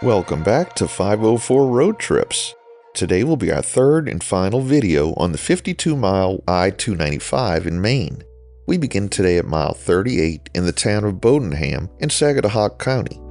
Welcome back to 504 Road Trips. Today will be our third and final video on the 52-mile I-295 in Maine. We begin today at mile 38 in the town of Bodenham in Sagadahoc County.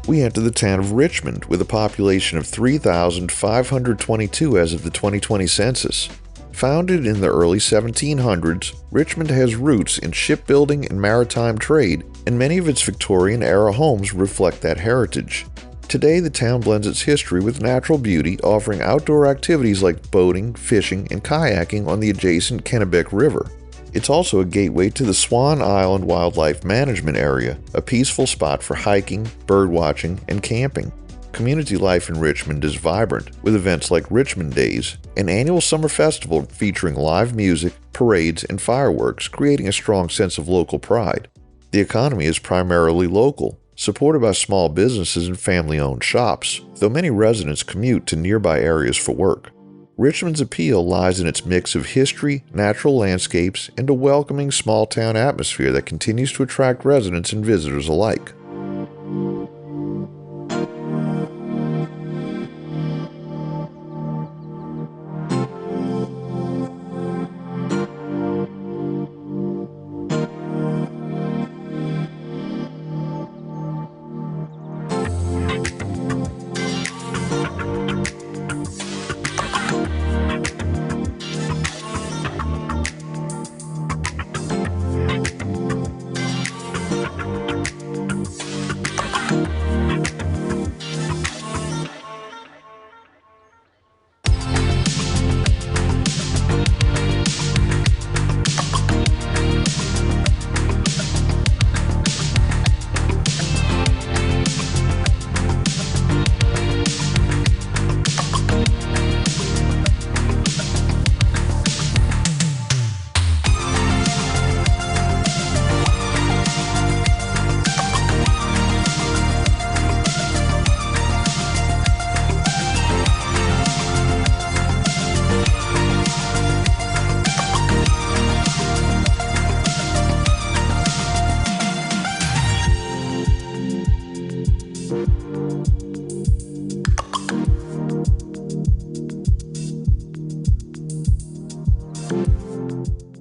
We enter the town of Richmond with a population of 3,522 as of the 2020 census. Founded in the early 1700s, Richmond has roots in shipbuilding and maritime trade, and many of its Victorian-era homes reflect that heritage. Today, the town blends its history with natural beauty, offering outdoor activities like boating, fishing, and kayaking on the adjacent Kennebec River. It's also a gateway to the Swan Island Wildlife Management Area, a peaceful spot for hiking, birdwatching, and camping. Community life in Richmond is vibrant, with events like Richmond Days, an annual summer festival featuring live music, parades, and fireworks, creating a strong sense of local pride. The economy is primarily local, supported by small businesses and family-owned shops, though many residents commute to nearby areas for work. Richmond's appeal lies in its mix of history, natural landscapes, and a welcoming small-town atmosphere that continues to attract residents and visitors alike.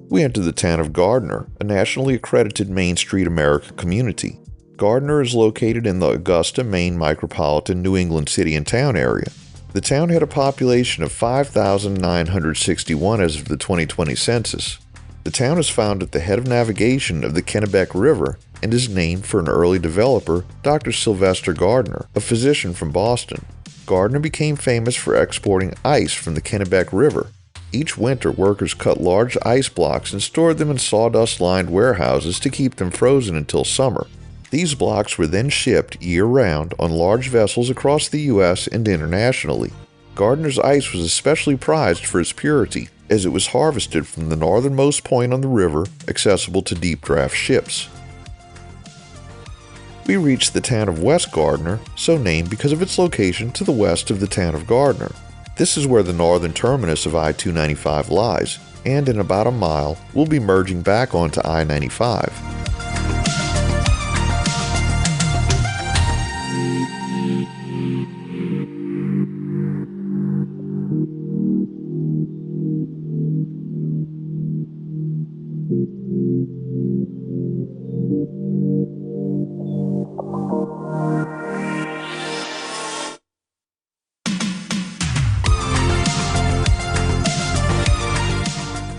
We enter the town of Gardner, a nationally accredited Main Street America community. Gardner is located in the Augusta, Maine micropolitan New England City and Town area. The town had a population of 5,961 as of the 2020 census. The town is found at the head of navigation of the Kennebec River and is named for an early developer, Dr. Sylvester Gardner, a physician from Boston. Gardner became famous for exporting ice from the Kennebec River. Each winter, workers cut large ice blocks and stored them in sawdust-lined warehouses to keep them frozen until summer. These blocks were then shipped year-round on large vessels across the U.S. and internationally. Gardner's ice was especially prized for its purity, as it was harvested from the northernmost point on the river, accessible to deep-draft ships. We reached the town of West Gardner, so named because of its location to the west of the town of Gardner. This is where the northern terminus of I-295 lies, and in about a mile, we'll be merging back onto I-95.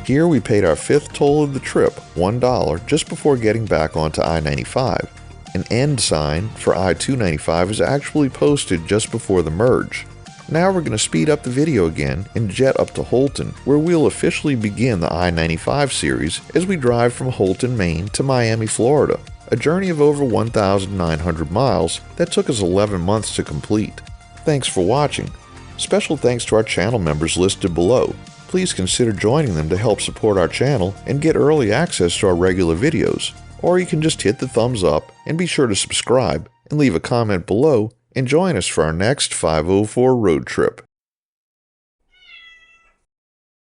Here we paid our fifth toll of the trip, $1, just before getting back onto I-95. An end sign for I-295 is actually posted just before the merge. Now we're going to speed up the video again and jet up to Houlton, where we'll officially begin the I-95 series as we drive from Houlton, Maine to Miami, Florida, a journey of over 1,900 miles that took us 11 months to complete. Thanks for watching. Special thanks to our channel members listed below. Please consider joining them to help support our channel and get early access to our regular videos. Or you can just hit the thumbs up and be sure to subscribe and leave a comment below and join us for our next 504 road trip.